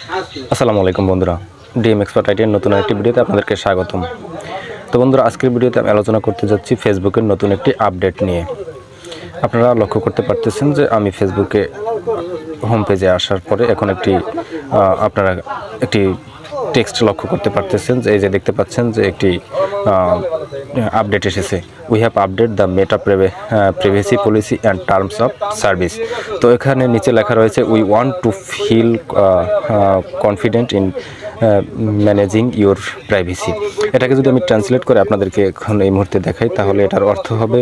আসসালামু আলাইকুম বন্ধুরা, ডিএম এক্সপার্ট আইটির নতুন একটি ভিডিওতে আপনাদেরকে স্বাগতম। তো বন্ধুরা, আজকের ভিডিওতে আমি আলোচনা করতে যাচ্ছি ফেসবুকের নতুন একটি আপডেট নিয়ে। আপনারা লক্ষ্য করতে পারতেছেন যে আমি ফেসবুকে হোম পেজে আসার পরে এখন আপনারা একটি টেক্সট লক্ষ্য করতে পারতেছেন যে এই যে দেখতে পাচ্ছেন যে একটি আপডেট এসেছে। We have update the Meta privacy policy and terms of service. তো এখানে নিচে লেখা রয়েছে we want to feel confident in managing your privacy. এটাকে যদি আমি ট্রান্সলেট করে আপনাদেরকে এখন এই মুহূর্তে দেখাই, তাহলে এটার অর্থ হবে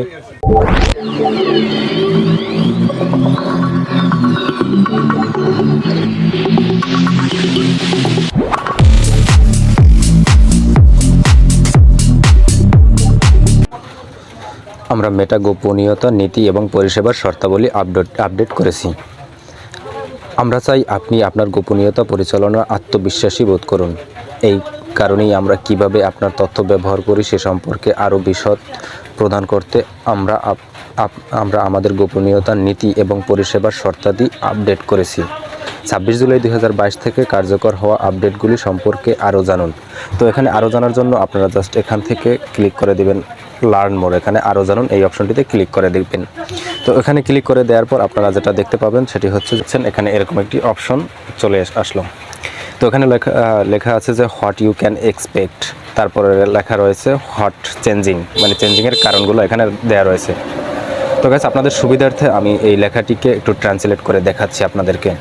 আমরা মেটা গোপনীয়তা নীতি এবং পরিষেবার শর্তাবলী আপডেট করেছি। আমরা চাই আপনি আপনার গোপনীয়তা পরিচালনার আত্মবিশ্বাসী বোধ করুন। এই কারণেই আমরা কিভাবে আপনার তথ্য ব্যবহার করি সে সম্পর্কে আরও বিশদ প্রদান করতে আমরা আমাদের গোপনীয়তা নীতি এবং পরিষেবার শর্তাদি আপডেট করেছি। 26 জুলাই 2022 থেকে কার্যকর হওয়া আপডেটগুলি সম্পর্কে আরও জানুন। তো এখানে আরও জানার জন্য আপনারা জাস্ট এখান থেকে ক্লিক করে দেবেন লার্ন মোর, এখানে আরও জানুন এই অপশনটিতে ক্লিক করে দেখবেন। তো এখানে ক্লিক করে দেওয়ার পর আপনারা যেটা দেখতে পাবেন সেটি হচ্ছে এখানে এরকম একটি অপশন চলে আসলো। তো এখানে লেখা আছে যে হোয়াট ইউ ক্যান এক্সপেক্ট, তারপরে লেখা রয়েছে হোয়াট চেঞ্জিং, মানে চেঞ্জিংয়ের কারণগুলো এখানে দেওয়া রয়েছে। তো গাইস, আপনাদের সুবিধার্থে আমি এই লেখাটিকে একটু ট্রান্সলেট করে দেখাচ্ছি আপনাদেরকে।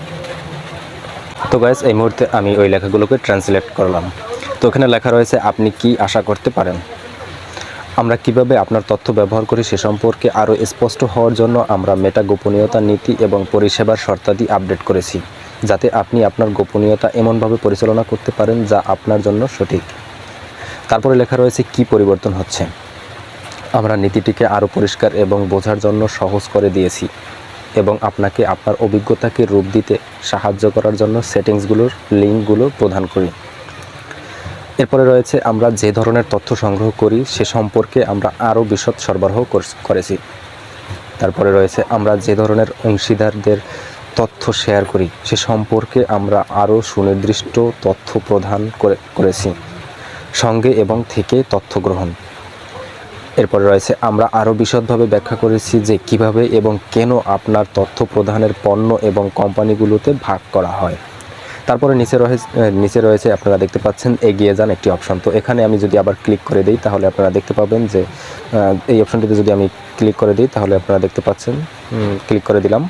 তো গাইস, এই মুহূর্তে আমি ওই লেখাগুলোকে ট্রান্সলেট করলাম। তো এখানে লেখা রয়েছে আপনি কি আশা করতে পারেন। আমরা কিভাবে আপনার তথ্য ব্যবহার করি সে সম্পর্কে আরও স্পষ্ট হওয়ার জন্য আমরা মেটা গোপনীয়তা নীতি এবং পরিষেবার শর্তাদি আপডেট করেছি, যাতে আপনি আপনার গোপনীয়তা এমনভাবে পরিচালনা করতে পারেন যা আপনার জন্য সঠিক। তারপরে লেখা রয়েছে কি পরিবর্তন হচ্ছে। আমরা নীতিটিকে আরও পরিষ্কার এবং বোঝার জন্য সহজ করে দিয়েছি এবং আপনাকে আপনার অভিজ্ঞতাকে রূপ দিতে সাহায্য করার জন্য সেটিংসগুলোর লিঙ্কগুলো প্রদান করি। এরপরে রয়েছে আমরা যে ধরনের তথ্য সংগ্রহ করি সে সম্পর্কে আমরা আরও বিশদ সরবরাহ করেছি। তারপরে রয়েছে আমরা যে ধরনের অংশীদারদের তথ্য শেয়ার করি সে সম্পর্কে আমরা আরও সুনির্দিষ্ট তথ্য প্রদান করেছি, সঙ্গে এবং থেকে তথ্য গ্রহণ। এরপরে রয়েছে আমরা আরও বিশদভাবে ব্যাখ্যা করেছি যে কিভাবে এবং কেন আপনার তথ্য প্রদানের পণ্য এবং কোম্পানিগুলোতে ভাগ করা হয়। তারপরে নিচে রয়েছে আপনারা দেখতে পাচ্ছেন এগিয়ে যান একটি অপশন। তো এখানে আমি যদি আবার ক্লিক করে দিই তাহলে আপনারা দেখতে পাবেন যে এই অপশনটিতে যদি আমি ক্লিক করে দিই তাহলে আপনারা দেখতে পাচ্ছেন ক্লিক করে দিলাম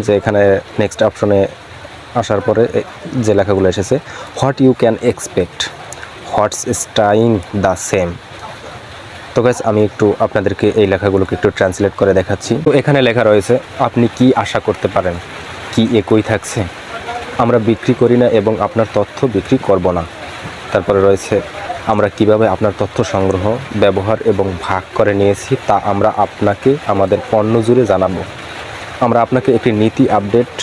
যে এখানে নেক্সট অপশনে আসার পরে যে লেখাগুলো এসেছে what you can expect, what's staying the same. তো গাইস, আমি একটু আপনাদেরকে এই লেখাগুলোকে একটু ট্রান্সলেট করে দেখাচ্ছি। তো এখানে লেখা রয়েছে আপনি কি আশা করতে পারেন, কি একই থাকছে। আমরা বিক্রি করি না এবং আপনার তথ্য বিক্রি করব না। তারপরে রয়েছে আমরা কিভাবে আপনার তথ্য সংগ্রহ, ব্যবহার এবং ভাগ করে নিয়েছি তা আমরা আপনাকে আমাদের পণ্য জুড়ে জানাবো। আমরা আপনাকে একটি নীতি আপডেট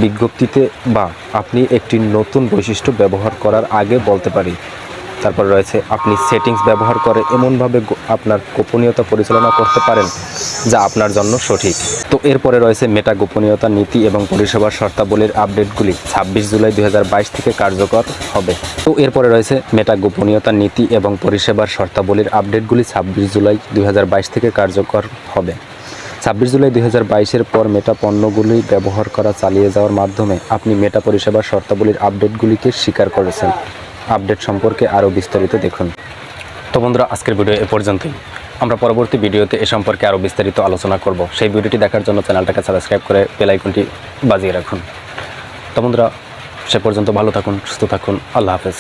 বিজ্ঞপ্তিতে বা আপনি একটি নতুন বৈশিষ্ট্য ব্যবহার করার আগে বলতে পারি। তারপর রয়েছে আপনি সেটিংস ব্যবহার করে এমনভাবে আপনার গোপনীয়তা পরিচালনা করতে পারেন যা আপনার জন্য সঠিক। তো এরপরে রয়েছে মেটা গোপনীয়তা নীতি এবং পরিষেবার শর্তাবলীর আপডেটগুলি 26 জুলাই 2022 থেকে কার্যকর হবে। তো এরপরে রয়েছে মেটা গোপনীয়তা নীতি এবং পরিষেবার শর্তাবলীর আপডেটগুলি 26 জুলাই 2022 থেকে কার্যকর হবে। 26 জুলাই 2022-এর পর মেটা পণ্যগুলি ব্যবহার করা চালিয়ে যাওয়ার মাধ্যমে আপনি মেটা পরিষেবার শর্তাবলীর আপডেটগুলিকে স্বীকার করেছেন। আপডেট সম্পর্কে আরও বিস্তারিত দেখুন। তো বন্ধুরা, আজকের ভিডিও এ পর্যন্তই। আমরা পরবর্তী ভিডিওতে এ সম্পর্কে আরও বিস্তারিত আলোচনা করব। সেই ভিডিওটি দেখার জন্য চ্যানেলটাকে সাবস্ক্রাইব করে বেল আইকনটি বাজিয়ে রাখুন। তো বন্ধুরা, সে পর্যন্ত ভালো থাকুন, সুস্থ থাকুন। আল্লাহ হাফেজ।